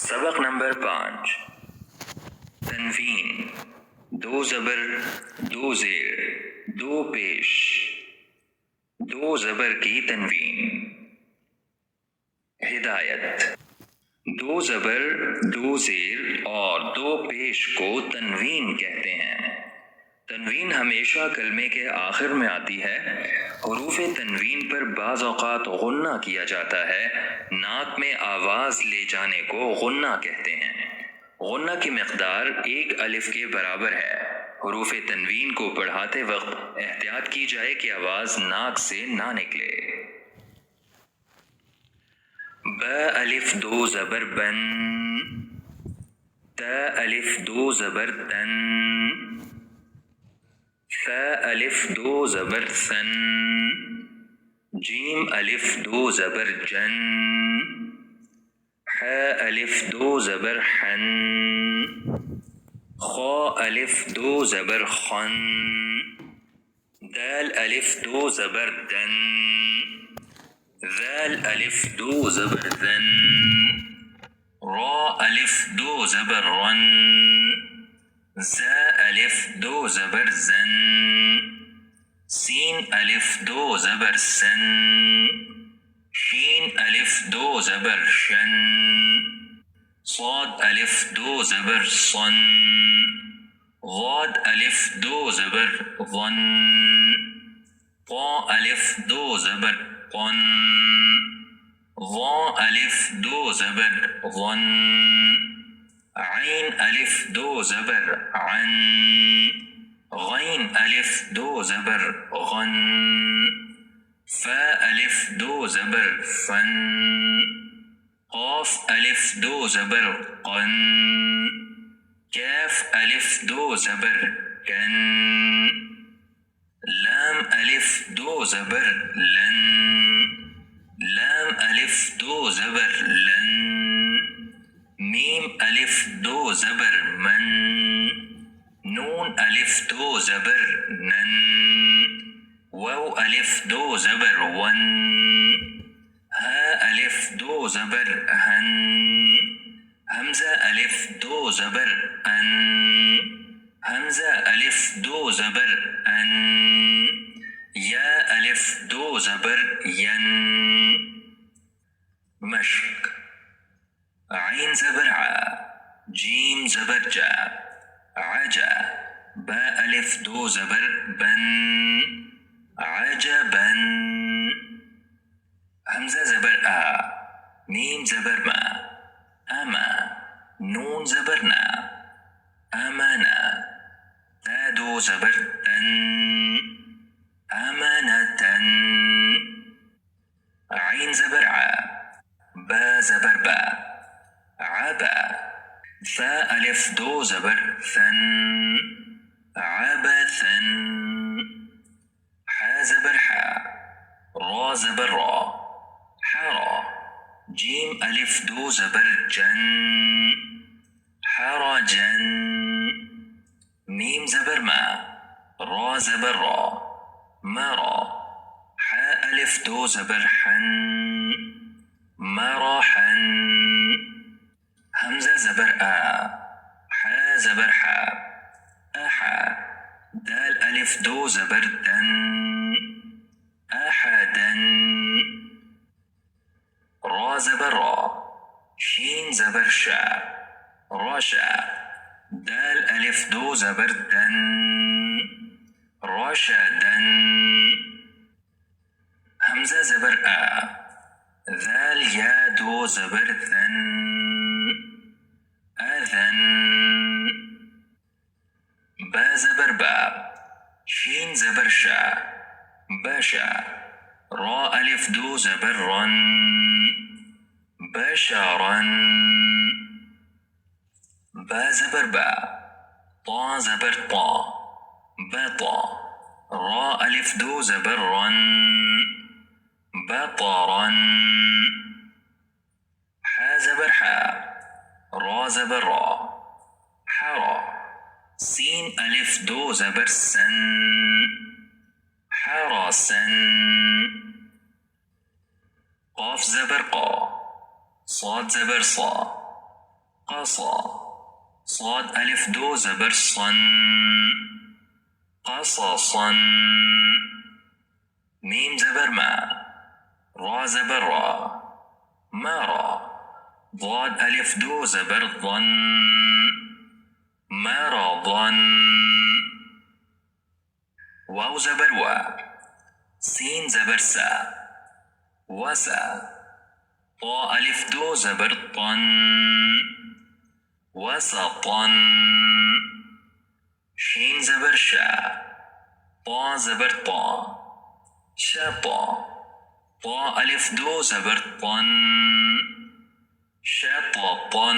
सबक नंबर 5। तनवीन, दो ज़बर, दो ज़ेर, दो पेश। दो ज़बर की तनवीन। हिदायत, दो ज़बर, दो ज़ेर और दो पेश को तनवीन कहते हैं। तनवीन हमेशा कलमे के आखिर में आती है। हुरूफ़ तनवीन पर बाज़ औक़ात गुन्ना किया जाता है। नाक में आवाज़ ले जाने को गुन्ना कहते हैं। गुन्ना की मिक़दार एक अलिफ के बराबर है। हुरूफ़ तनवीन को पढ़ाते वक्त एहतियात की जाए कि आवाज़ नाक से ना निकले। ब अलिफ दो ज़बर बन, त अलिफ दो ज़बर तन, थ अलिफ दो ज़बर सन, जीम अलिफ दो ज़बर जन, ह अलिफ दो ज़बर हन, ख अलिफ दो ज़बर खन, दाल अलिफ दो ज़बर दन, ذال अलिफ दो ज़बर ذन, را अलिफ दो ज़बर रन, ज़ा अलिफ दो ज़बर ज़न, सीन अलिफ दो ज़बर सन, शीन अलिफ दो ज़बर शन, صاد अलिफ दो ज़बर सन, ضاد अलिफ दो ज़बर ظन, ط अलिफ दो ज़बर قن, ظا अलिफ दो ज़बर ظन, عين अलिफ दो ज़बर عن, غين अलिफ दो ज़बर غن, فا अलिफ दो ज़बर फन, قاف अलिफ दो ज़बर قن, كاف अलिफ दो ज़बर कन, लाम अलिफ दो ज़बर लन, लाम अलिफ दो ज़बर लन, मीम अलिफ दो ज़बर मन, नून अलिफ दो ज़बर नन, वाव अलिफ दो ज़बर वन, हा अलिफ दो ज़बर हन, हमज़ा अलिफ दो ज़बर अन, हमज़ा अलिफ दो ज़बर अन, या अलिफ दो ज़बर यन। मश्क, عين ज़बर आ, जीम ज़बर जा, आजा, बा अलिफ दो ज़बर बन, आजबन, हमज़ा ज़बर आ, मीम ज़बर मा, अमा, नून ज़बर ना, अमना, ता दो ज़बर तन, अमनतन, عين ज़बर आ, बा ज़बर बा, عبا, ثا अलिफ दो ज़बर ثन, عبثن, हा ज़बर हा, रा ज़बर रा, حرا, जीम अलिफ दो ज़बर जन, حرجن, मीम ज़बर मा, रा ज़बर रा, मरा, हा अलिफ दो ज़बर हन, मराहन, हमज़ा ज़बर आ, हा ज़बर हा, अहा, दाल अलिफ दो ज़बर दन, अहदन, रा ज़बर रा, शीन ज़बर शा, रशा, दाल अलिफ दो ज़बर दन, रशदन, हमज़ा ज़बर आ, ذال या दो ज़बर ذन, أذن, با ज़बर बा, शीन ज़बर शा, बशा, रा अलिफ दो ज़बर रन, बशरन, बा ज़बर बा, ता ज़बर ता, बता, रा अलिफ दो ज़बर रन, बतरन, हा ज़बर हा, रा ज़बर रा, حرا, सीन अलिफ दो ज़बर सन, حرسن, قاف ज़बर qa, صاد ज़बर صا, قصا. صاد ألف دو زبر صن، قصصا. ميم زبر ما، را زبر را، مرا. ضاد ألف دو زبر ظن، مرضا. واو زبر وا، سين زبر سا، وسا. طا ألف دو زبر طن، وسطا. شين زبر شا، طا زبر طا، شطا. طا ألف دو زبر طن، شططا.